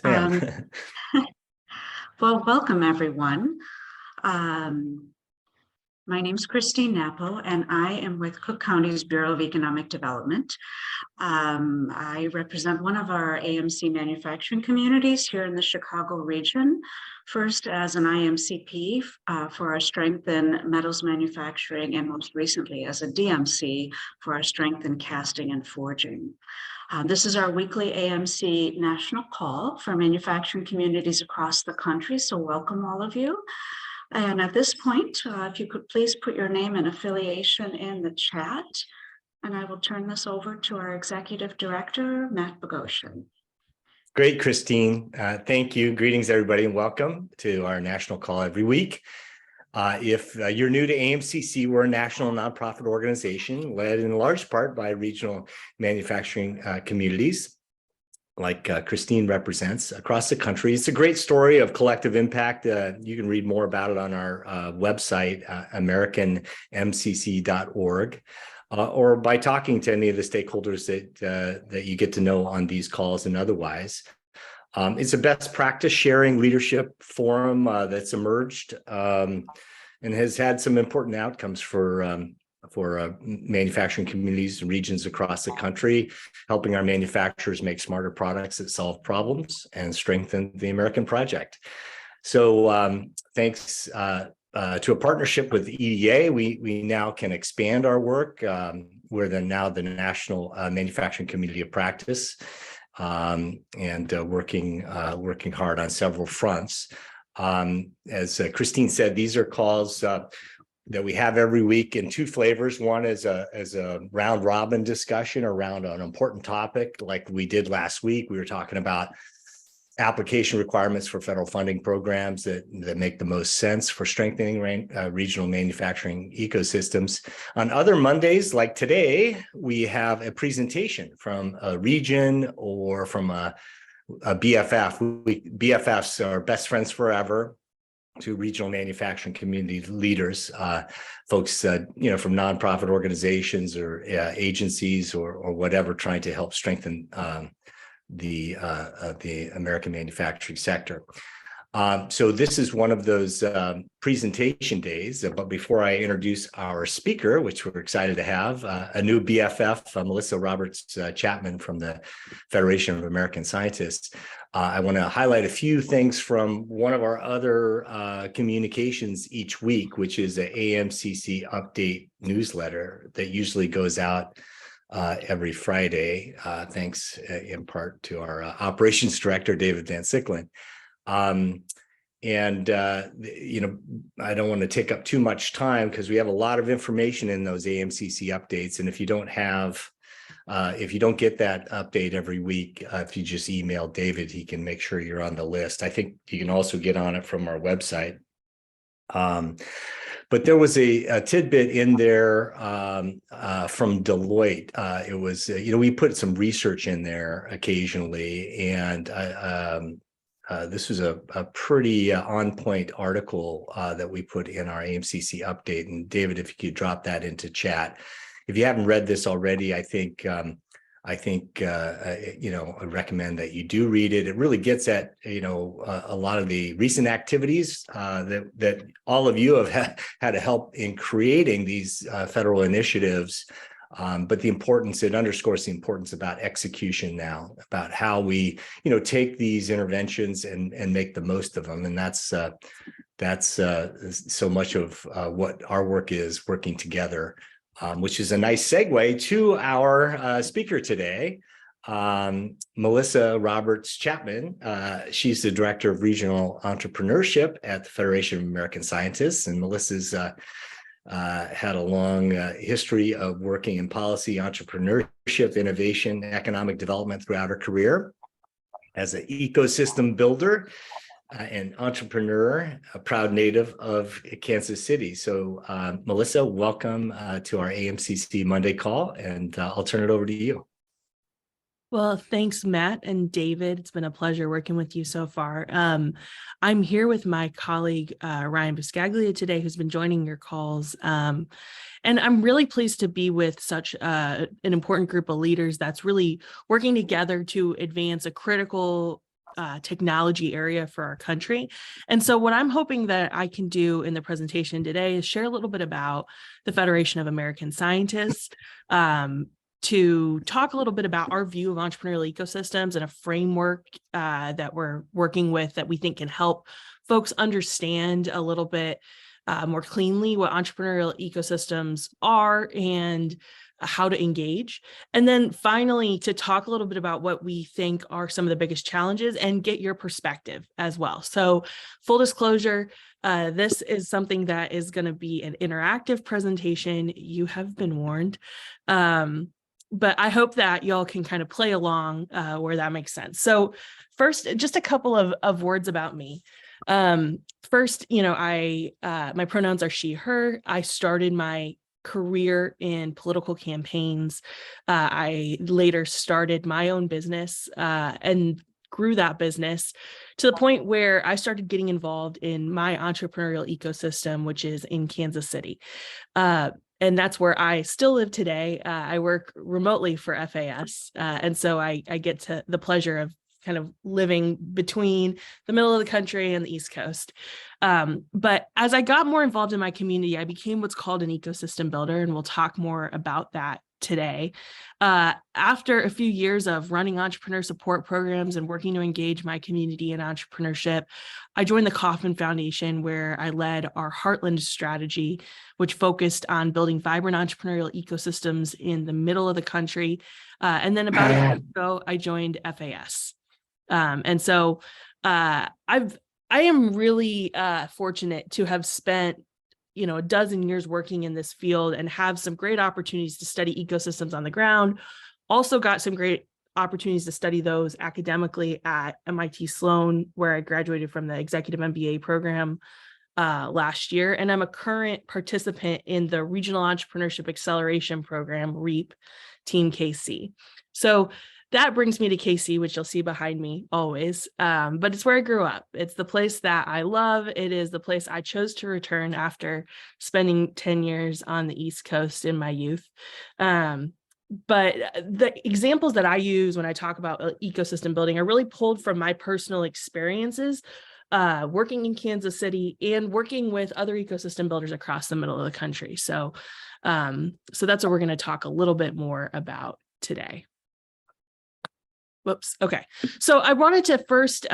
ma'am. Well, welcome everyone. My name is Christine Napo, and I am with Cook County's Bureau of Economic Development. I represent one of our AMC manufacturing communities here in the Chicago region, first as an IMCP for our strength in metals manufacturing, and most recently as a DMC for our strength in casting and forging. This is our weekly AMC national call for manufacturing communities across the country, so welcome all of you. And at this point, if you could please put your name and affiliation in the chat, and I will turn this over to our Executive Director, Matt Bogosian. Great, Christine. Thank you. Greetings, everybody, and welcome to our national call every week. If you're new to AMCC, we're a national nonprofit organization led in large part by regional manufacturing communities like Christine represents across the country. It's a great story of collective impact. You can read more about it on our website, americanmcc.org, or by talking to any of the stakeholders that you get to know on these calls and otherwise. It's a best practice sharing leadership forum that's emerged and has had some important outcomes for manufacturing communities and regions across the country, helping our manufacturers make smarter products that solve problems and strengthen the American project. So thanks to a partnership with EDA, we now can expand our work. We're now the National Manufacturing Community of Practice, and working hard on several fronts. As Christine said, these are calls that we have every week in two flavors. One is a round robin discussion around an important topic, like we did last week. We were talking about application requirements for federal funding programs that make the most sense for strengthening regional manufacturing ecosystems. On other Mondays, like today, we have a presentation from a region or from a BFF. BFFs are best friends forever to regional manufacturing community leaders, folks from nonprofit organizations or agencies or whatever, trying to help strengthen the American manufacturing sector. So this is one of those presentation days. But before I introduce our speaker, which we're excited to have, a new BFF, Melissa Roberts Chapman from the Federation of American Scientists, I want to highlight a few things from one of our other communications each week, which is an AMCC update newsletter that usually goes out every Friday, thanks in part to our operations director, David Van Sicklen. I don't want to take up too much time because we have a lot of information in those AMCC updates. And if you don't get that update every week, if you just email David, he can make sure you're on the list. I think you can also get on it from our website. But there was a tidbit in there from Deloitte. It was, we put some research in there occasionally, and this was a pretty on-point article that we put in our AMCC update. And David, if you could drop that into chat. If you haven't read this already, I recommend that you do read it. It really gets at, a lot of the recent activities that all of you have had to help in creating these federal initiatives. But it underscores the importance about execution now, about how we, take these interventions and make the most of them. And that's so much of what our work is, working together. Which is a nice segue to our speaker today, Melissa Roberts Chapman. She's the Director of Regional Entrepreneurship at the Federation of American Scientists, and Melissa's had a long history of working in policy, entrepreneurship, innovation, economic development throughout her career as an ecosystem builder. An entrepreneur, a proud native of Kansas City. So, Melissa, welcome to our AMCC Monday call, and I'll turn it over to you. Well, thanks, Matt and David. It's been a pleasure working with you so far. I'm here with my colleague, Ryan Buscaglia today, who's been joining your calls. And I'm really pleased to be with such an important group of leaders that's really working together to advance a critical technology area for our country. And so what I'm hoping that I can do in the presentation today is share a little bit about the Federation of American Scientists, to talk a little bit about our view of entrepreneurial ecosystems and a framework that we're working with that we think can help folks understand a little bit more cleanly what entrepreneurial ecosystems are and how to engage. And then finally, to talk a little bit about what we think are some of the biggest challenges and get your perspective as well. So full disclosure, this is something that is going to be an interactive presentation. You have been warned. But I hope that y'all can kind of play along where that makes sense. So first, just a couple of words about me. First, my pronouns are she, her. I started my career in political campaigns. I later started my own business and grew that business to the point where I started getting involved in my entrepreneurial ecosystem, which is in Kansas City. And that's where I still live today. I work remotely for FAS. And so I get to the pleasure of kind of living between the middle of the country and the East Coast. But as I got more involved in my community, I became what's called an ecosystem builder, and we'll talk more about that today. After a few years of running entrepreneur support programs and working to engage my community in entrepreneurship, I joined the Kauffman Foundation, where I led our Heartland strategy, which focused on building vibrant entrepreneurial ecosystems in the middle of the country. And then about a year ago, I joined FAS. And so I am really fortunate to have spent a dozen years working in this field and have some great opportunities to study ecosystems on the ground. Also got some great opportunities to study those academically at MIT Sloan, where I graduated from the executive MBA program last year. And I'm a current participant in the Regional Entrepreneurship Acceleration Program, REAP, Team KC. So that brings me to KC, which you'll see behind me always, but it's where I grew up. It's the place that I love. It is the place I chose to return after spending 10 years on the East Coast in my youth. But the examples that I use when I talk about ecosystem building are really pulled from my personal experiences working in Kansas City and working with other ecosystem builders across the middle of the country. So that's what we're going to talk a little bit more about today. Whoops. Okay. So I wanted to first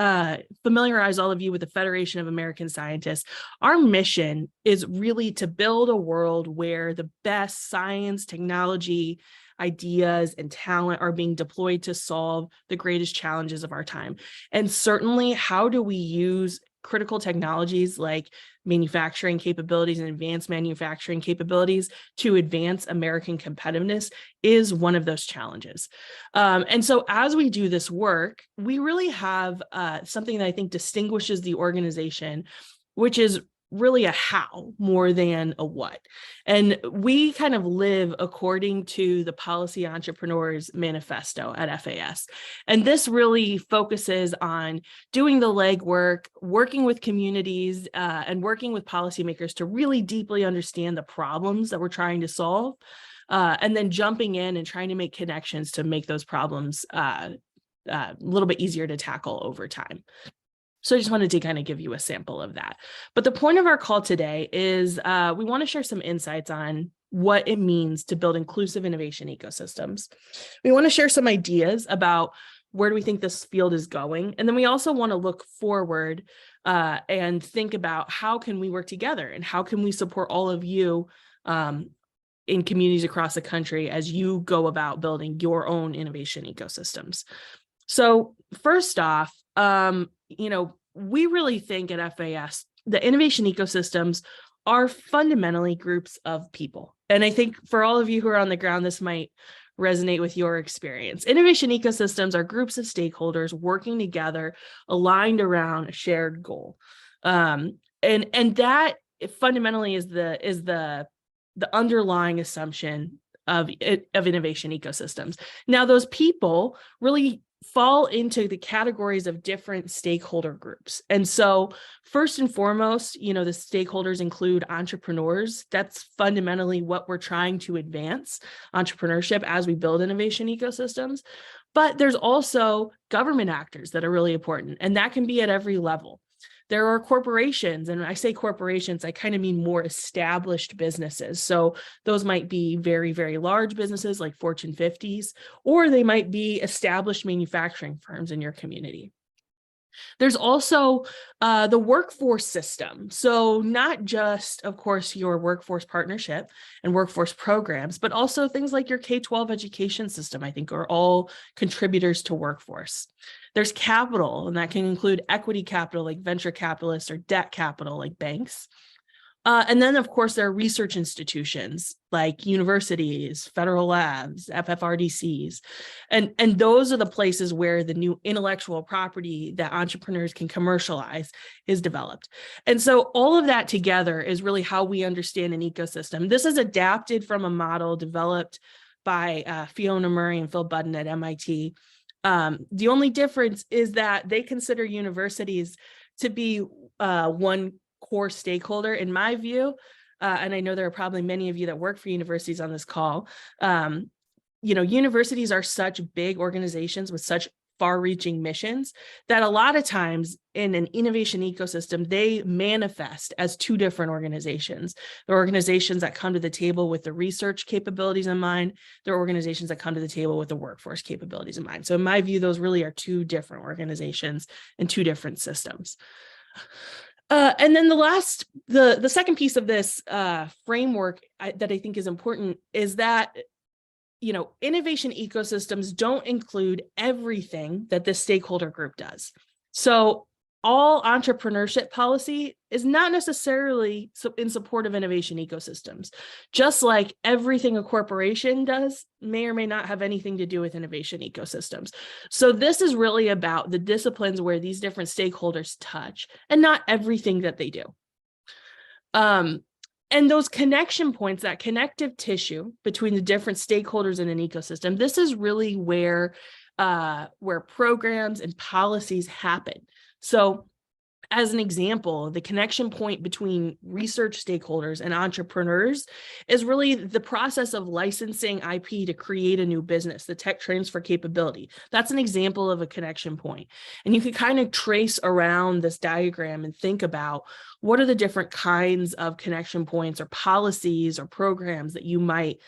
familiarize all of you with the Federation of American Scientists. Our mission is really to build a world where the best science, technology, ideas, and talent are being deployed to solve the greatest challenges of our time. And certainly, how do we use critical technologies like manufacturing capabilities and advanced manufacturing capabilities to advance American competitiveness is one of those challenges. And so as we do this work, we really have something that I think distinguishes the organization, which is really a how more than a what. And we kind of live according to the Policy Entrepreneurs Manifesto at FAS. And this really focuses on doing the legwork, working with communities, and working with policymakers to really deeply understand the problems that we're trying to solve, and then jumping in and trying to make connections to make those problems a little bit easier to tackle over time. So I just wanted to kind of give you a sample of that. But the point of our call today is we want to share some insights on what it means to build inclusive innovation ecosystems. We want to share some ideas about where do we think this field is going. And then we also want to look forward and think about how can we work together and how can we support all of you in communities across the country as you go about building your own innovation ecosystems. So first off, we really think at FAS, the innovation ecosystems are fundamentally groups of people. And I think for all of you who are on the ground, this might resonate with your experience. Innovation ecosystems are groups of stakeholders working together, aligned around a shared goal. And that fundamentally is the underlying assumption of innovation ecosystems. Now, those people really fall into the categories of different stakeholder groups. And so first and foremost, the stakeholders include entrepreneurs. That's fundamentally what we're trying to advance, entrepreneurship, as we build innovation ecosystems. But there's also government actors that are really important, and that can be at every level. There are corporations, and when I say corporations, I kind of mean more established businesses. So those might be very, very large businesses like Fortune 50s, or they might be established manufacturing firms in your community. There's also the workforce system. So not just, of course, your workforce partnership and workforce programs, but also things like your K-12 education system, I think, are all contributors to workforce. There's capital, and that can include equity capital like venture capitalists or debt capital like banks. And then, of course, there are research institutions like universities, federal labs, FFRDCs, and those are the places where the new intellectual property that entrepreneurs can commercialize is developed. And so all of that together is really how we understand an ecosystem. This is adapted from a model developed by Fiona Murray and Phil Budden at MIT. The only difference is that they consider universities to be one core stakeholder, in my view, and I know there are probably many of you that work for universities on this call. Universities are such big organizations with such far-reaching missions that a lot of times in an innovation ecosystem, they manifest as two different organizations. There are organizations that come to the table with the research capabilities in mind. There are organizations that come to the table with the workforce capabilities in mind. So in my view, those really are two different organizations and two different systems. And then the second piece of this framework that I think is important is that, innovation ecosystems don't include everything that this stakeholder group does. So all entrepreneurship policy is not necessarily in support of innovation ecosystems, just like everything a corporation does may or may not have anything to do with innovation ecosystems. So this is really about the disciplines where these different stakeholders touch and not everything that they do. And those connection points, that connective tissue between the different stakeholders in an ecosystem, this is really where programs and policies happen. So as an example, the connection point between research stakeholders and entrepreneurs is really the process of licensing IP to create a new business, the tech transfer capability. That's an example of a connection point. And you can kind of trace around this diagram and think about what are the different kinds of connection points or policies or programs that you might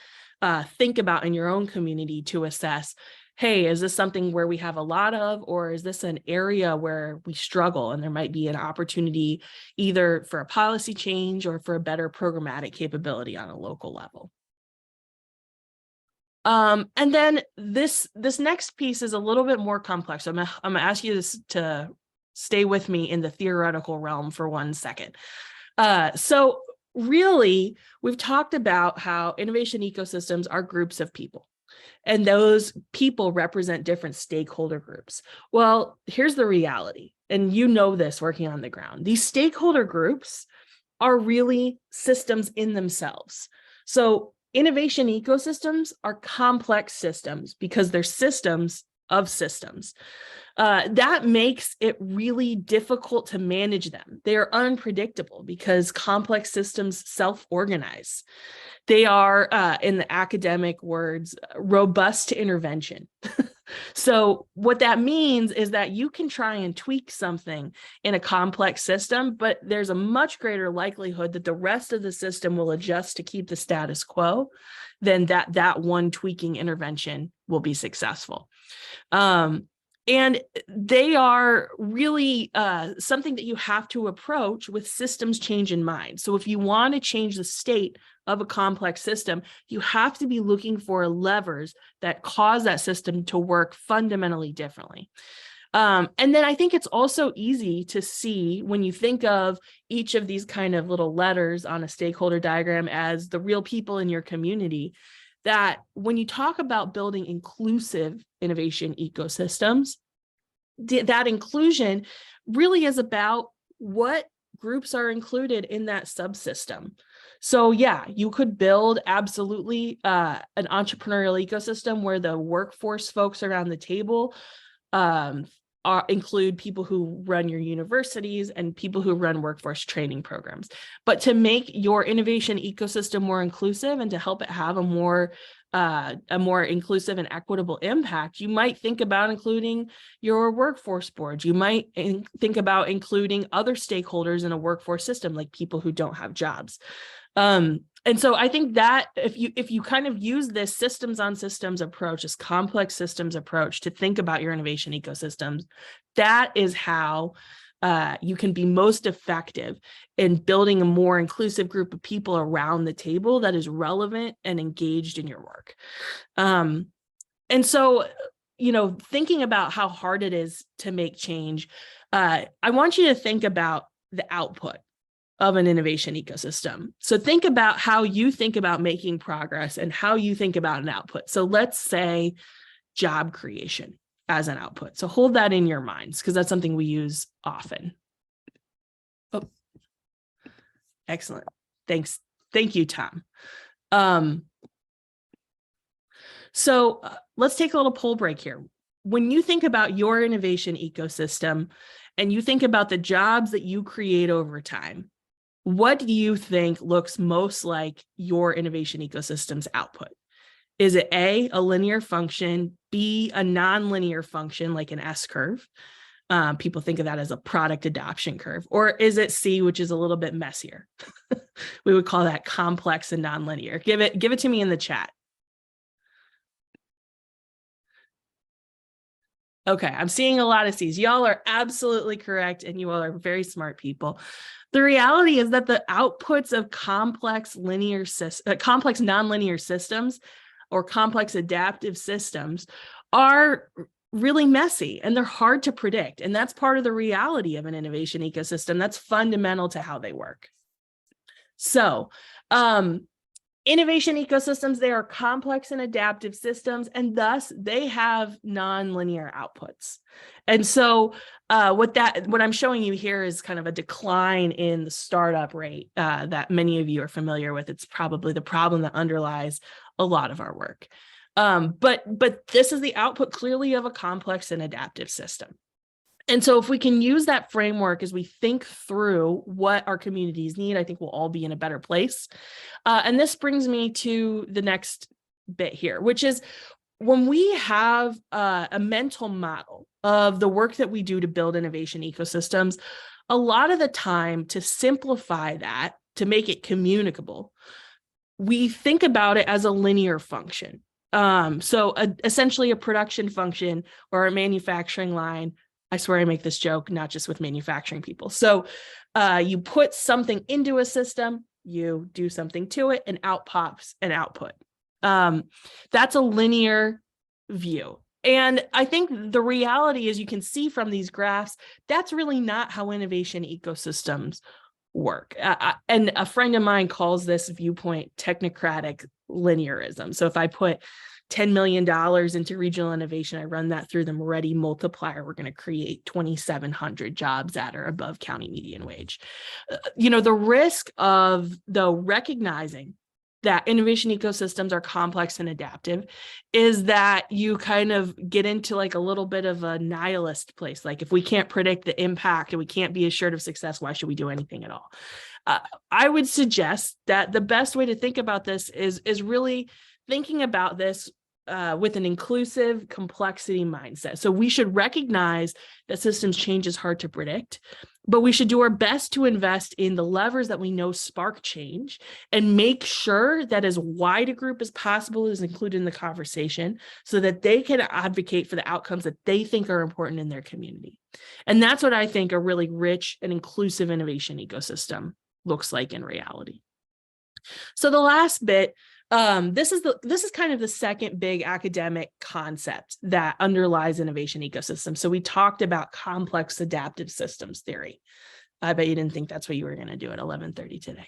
think about in your own community to assess, hey, is this something where we have a lot of, or is this an area where we struggle and there might be an opportunity either for a policy change or for a better programmatic capability on a local level? And then this next piece is a little bit more complex. I'm gonna ask you to stay with me in the theoretical realm for 1 second. So really, we've talked about how innovation ecosystems are groups of people. And those people represent different stakeholder groups. Well, here's the reality, and you know this working on the ground. These stakeholder groups are really systems in themselves. So innovation ecosystems are complex systems because they're systems of systems. That makes it really difficult to manage them. They are unpredictable because complex systems self-organize. They are, in the academic words, robust to intervention. So what that means is that you can try and tweak something in a complex system, but there's a much greater likelihood that the rest of the system will adjust to keep the status quo than that one tweaking intervention will be successful. And they are really something that you have to approach with systems change in mind. So if you want to change the state of a complex system, you have to be looking for levers that cause that system to work fundamentally differently. And then I think it's also easy to see when you think of each of these kind of little letters on a stakeholder diagram as the real people in your community, that when you talk about building inclusive innovation ecosystems, that inclusion really is about what groups are included in that subsystem. So yeah, you could build absolutely an entrepreneurial ecosystem where the workforce folks around the table include people who run your universities and people who run workforce training programs. But to make your innovation ecosystem more inclusive and to help it have a more a more inclusive and equitable impact, you might think about including your workforce board. You might think about including other stakeholders in a workforce system, like people who don't have jobs. And so I think that if you kind of use this systems on systems approach, this complex systems approach to think about your innovation ecosystems, that is how you can be most effective in building a more inclusive group of people around the table that is relevant and engaged in your work. And so, thinking about how hard it is to make change, I want you to think about the output of an innovation ecosystem. So think about how you think about making progress and how you think about an output. So let's say job creation as an output. So hold that in your minds, because that's something we use often. Oh, excellent. Thanks. Thank you, Tom. So let's take a little poll break here. When you think about your innovation ecosystem and you think about the jobs that you create over time, what do you think looks most like your innovation ecosystem's output? Is it A, a linear function, B, a nonlinear function like an S-curve? People think of that as a product adoption curve. Or is it C, which is a little bit messier? We would call that complex and nonlinear. Give it to me in the chat. Okay, I'm seeing a lot of C's. Y'all are absolutely correct, and you all are very smart people. The reality is that the outputs of complex nonlinear systems or complex adaptive systems are really messy, and they're hard to predict. And that's part of the reality of an innovation ecosystem. That's fundamental to how they work. So, innovation ecosystems, they are complex and adaptive systems, and thus they have nonlinear outputs. And so what I'm showing you here is kind of a decline in the startup rate that many of you are familiar with. It's probably the problem that underlies a lot of our work. But this is the output clearly of a complex and adaptive system. And so if we can use that framework as we think through what our communities need, I think we'll all be in a better place. And this brings me to the next bit here, which is when we have a mental model of the work that we do to build innovation ecosystems, a lot of the time, to simplify that, to make it communicable, we think about it as a linear function. Essentially a production function or a manufacturing line. I swear I make this joke, not just with manufacturing people. So you put something into a system, you do something to it, and out pops an output. That's a linear view. And I think the reality is, you can see from these graphs, that's really not how innovation ecosystems work. And a friend of mine calls this viewpoint technocratic linearism. So if I put $10 million into regional innovation, I run that through the Moretti multiplier, we're going to create 2,700 jobs at or above county median wage. The risk of, though, recognizing that innovation ecosystems are complex and adaptive is that you kind of get into like a little bit of a nihilist place. Like, if we can't predict the impact and we can't be assured of success, why should we do anything at all? I would suggest that the best way to think about this is really thinking about this with an inclusive complexity mindset. So we should recognize that systems change is hard to predict, but we should do our best to invest in the levers that we know spark change and make sure that as wide a group as possible is included in the conversation so that they can advocate for the outcomes that they think are important in their community. And that's what I think a really rich and inclusive innovation ecosystem looks like in reality. So the last bit, this is kind of the second big academic concept that underlies innovation ecosystems. So we talked about complex adaptive systems theory. I bet you didn't think that's what you were going to do at 11:30 today.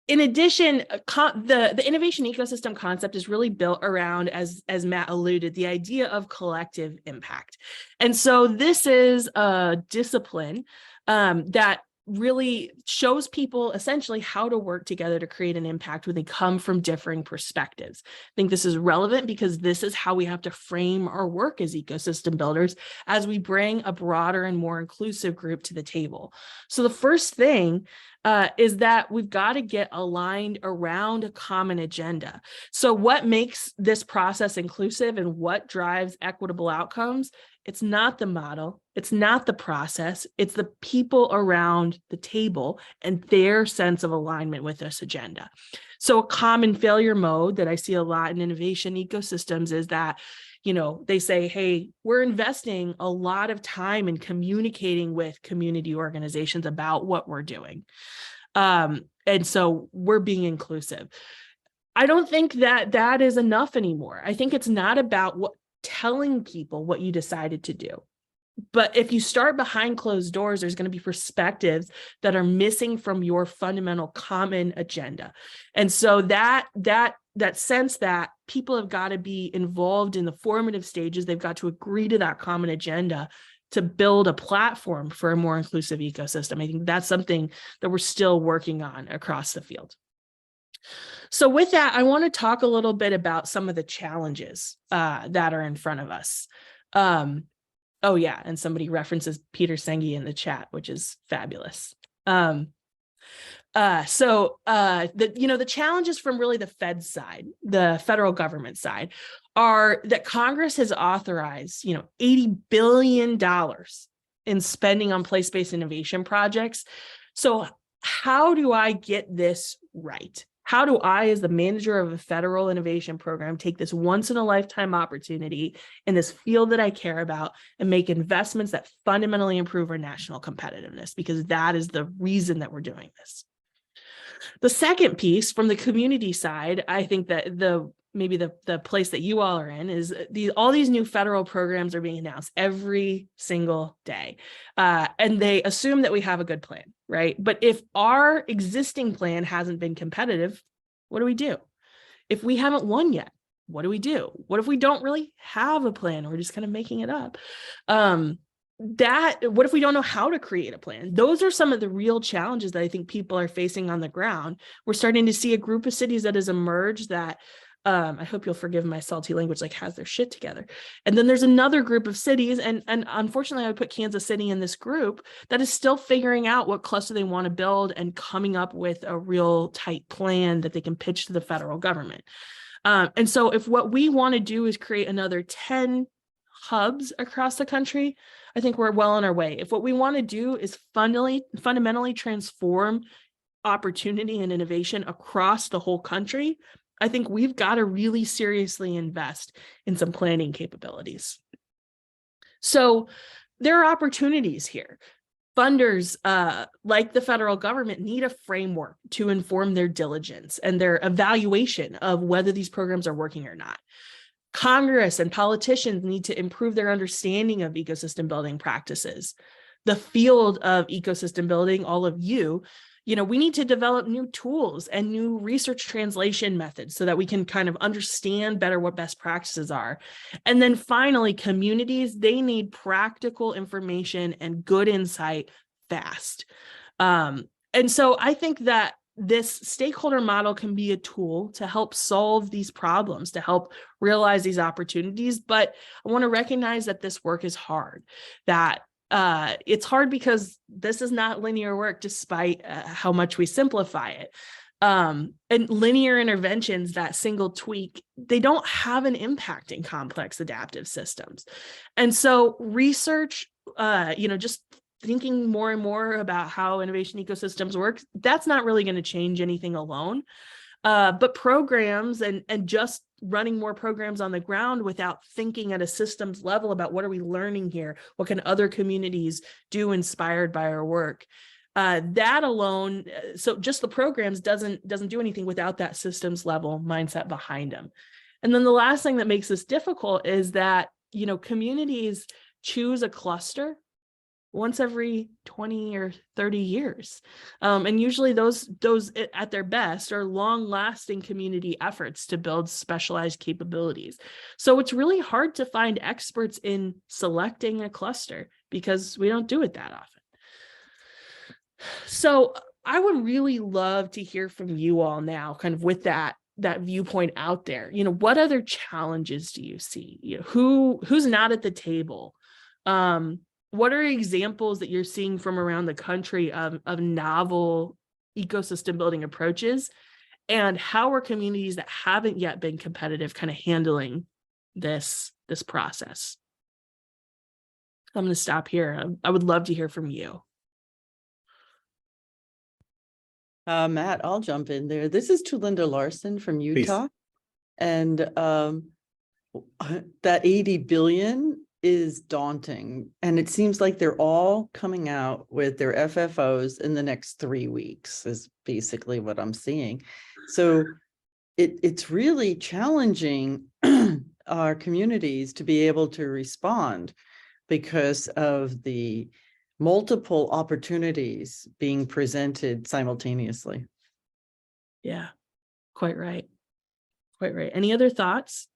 In addition, the innovation ecosystem concept is really built around, as Matt alluded, the idea of collective impact. And so this is a discipline that really shows people essentially how to work together to create an impact when they come from differing perspectives. I think this is relevant because this is how we have to frame our work as ecosystem builders as we bring a broader and more inclusive group to the table. So the first thing is that we've got to get aligned around a common agenda. So what makes this process inclusive and what drives equitable outcomes? It's not the model, it's not the process, it's the people around the table and their sense of alignment with this agenda. So a common failure mode that I see a lot in innovation ecosystems is that, they say, hey, we're investing a lot of time in communicating with community organizations about what we're doing. And so we're being inclusive. I don't think that is enough anymore. I think it's not about telling people what you decided to do. But if you start behind closed doors, there's going to be perspectives that are missing from your fundamental common agenda. And so that sense that people have got to be involved in the formative stages, they've got to agree to that common agenda to build a platform for a more inclusive ecosystem. I think that's something that we're still working on across the field. So with that, I want to talk a little bit about some of the challenges that are in front of us. Oh yeah, and somebody references Peter Senge in the chat, which is fabulous. The challenges from really the Fed side, the federal government side, are that Congress has authorized, $80 billion in spending on place-based innovation projects. So how do I get this right? How do I, as the manager of a federal innovation program, take this once-in-a-lifetime opportunity in this field that I care about and make investments that fundamentally improve our national competitiveness? Because that is the reason that we're doing this. The second piece from the community side, I think that maybe the place that you all are in is all these new federal programs are being announced every single day. And they assume that we have a good plan, right? But if our existing plan hasn't been competitive, what do we do? If we haven't won yet, what do we do? What if we don't really have a plan? We're just kind of making it up. What if we don't know how to create a plan? Those are some of the real challenges that I think people are facing on the ground. We're starting to see a group of cities that has emerged that I hope you'll forgive my salty language, has their shit together. And then there's another group of cities, and unfortunately I would put Kansas City in this group, that is still figuring out what cluster they want to build and coming up with a real tight plan that they can pitch to the federal government. And so if what we want to do is create another 10 hubs across the country, I think we're well on our way. If what we want to do is fundamentally transform opportunity and innovation across the whole country, I think we've got to really seriously invest in some planning capabilities. So there are opportunities here. Funders, like the federal government, need a framework to inform their diligence and their evaluation of whether these programs are working or not. Congress and politicians need to improve their understanding of ecosystem building practices. The field of ecosystem building, all of you, we need to develop new tools and new research translation methods so that we can kind of understand better what best practices are. And then finally, communities, they need practical information and good insight fast. And so I think that this stakeholder model can be a tool to help solve these problems, to help realize these opportunities. But I want to recognize that this work is hard, that it's hard because this is not linear work, despite how much we simplify it. And linear interventions, that single tweak, they don't have an impact in complex adaptive systems. And so research, just thinking more and more about how innovation ecosystems work, that's not really going to change anything alone. But programs and just running more programs on the ground without thinking at a systems level about what are we learning here? What can other communities do inspired by our work? That alone, so just the programs doesn't do anything without that systems level mindset behind them. And then the last thing that makes this difficult is that, communities choose a cluster once every 20 or 30 years. And usually those at their best are long-lasting community efforts to build specialized capabilities. So it's really hard to find experts in selecting a cluster because we don't do it that often. So I would really love to hear from you all now, kind of with that viewpoint out there. What other challenges do you see? Who's not at the table? What are examples that you're seeing from around the country of novel ecosystem building approaches? And how are communities that haven't yet been competitive kind of handling this process? I'm going to stop here. I would love to hear from you. Matt, I'll jump in there. This is Tulinda Larson from Utah. Please. And that 80 billion is daunting. And it seems like they're all coming out with their FFOs in the next 3 weeks is basically what I'm seeing. So it's really challenging our communities to be able to respond because of the multiple opportunities being presented simultaneously. Yeah, quite right. Quite right. Any other thoughts?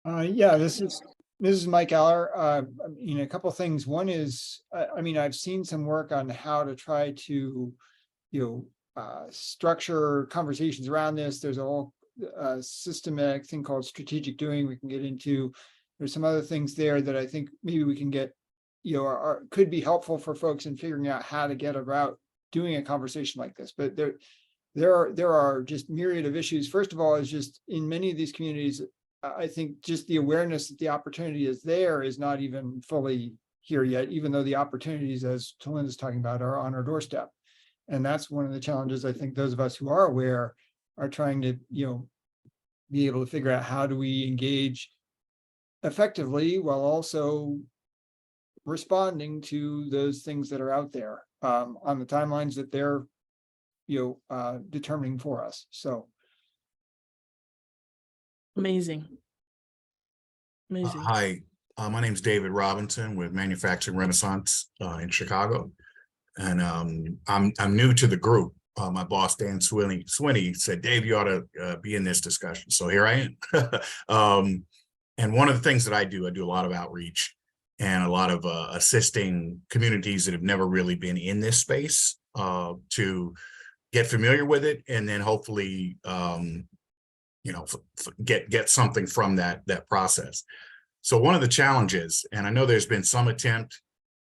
Yeah, this is Mike Aller. A couple of things. One is, I've seen some work on how to try to, structure conversations around this. There's a whole systematic thing called strategic doing we can get into. There's some other things there that I think maybe we can get, could be helpful for folks in figuring out how to get about doing a conversation like this. But there are just myriad of issues. First of all, is just in many of these communities, I think just the awareness that the opportunity is there is not even fully here yet, even though the opportunities, as Tulinda's talking about, are on our doorstep. And that's one of the challenges I think those of us who are aware are trying to, be able to figure out how do we engage effectively while also responding to those things that are out there on the timelines that they're determining for us. So Amazing. Hi, my name is David Robinson with Manufacturing Renaissance in Chicago, and I'm new to the group. My boss Dan Swinney said, "Dave, you ought to be in this discussion." So here I am. And one of the things that I do a lot of outreach and a lot of assisting communities that have never really been in this space to get familiar with it, and then hopefully get something from that process. So one of the challenges, and I know there's been some attempt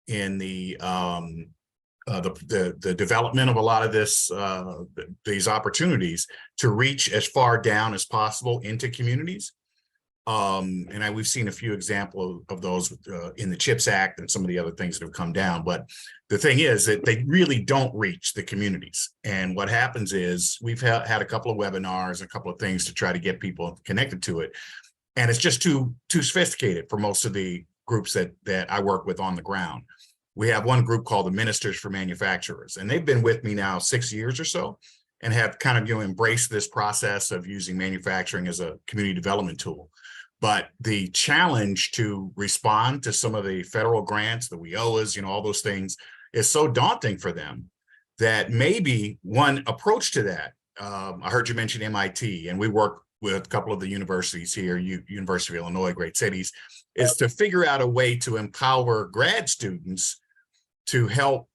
in the development of a lot of these opportunities to reach as far down as possible into communities. And we've seen a few examples of those in the CHIPS Act and some of the other things that have come down. But the thing is that they really don't reach the communities. And what happens is we've had a couple of webinars, a couple of things to try to get people connected to it. And it's just too sophisticated for most of the groups that I work with on the ground. We have one group called the Ministers for Manufacturers, and they've been with me now 6 years or so and have kind of embraced this process of using manufacturing as a community development tool. But the challenge to respond to some of the federal grants, the WIOAs, all those things, is so daunting for them that maybe one approach to that, I heard you mention MIT, and we work with a couple of the universities here, University of Illinois, great cities, is to figure out a way to empower grad students to help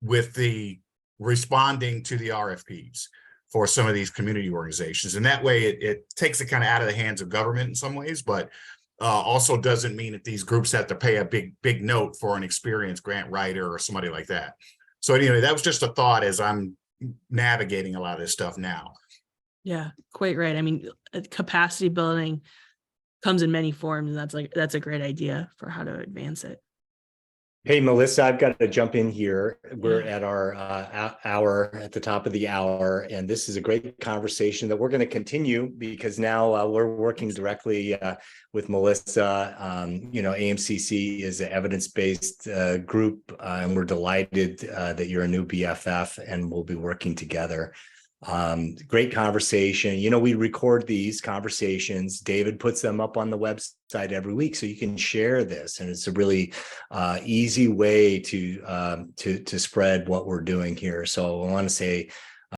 with the responding to the RFPs for some of these community organizations. And that way it takes it kind of out of the hands of government in some ways, but also doesn't mean that these groups have to pay a big note for an experienced grant writer or somebody like that. So anyway, that was just a thought as I'm navigating a lot of this stuff now. Yeah, quite right. I mean, capacity building comes in many forms, and that's a great idea for how to advance it. Hey, Melissa, I've got to jump in here. We're at our hour, at the top of the hour, and this is a great conversation that we're going to continue because now we're working directly with Melissa. AMCC is an evidence-based group, and we're delighted that you're a new BFF, and we'll be working together. Great conversation. We record these conversations. David puts them up on the website every week, so you can share this, and it's a really easy way to spread what we're doing here. So I want to say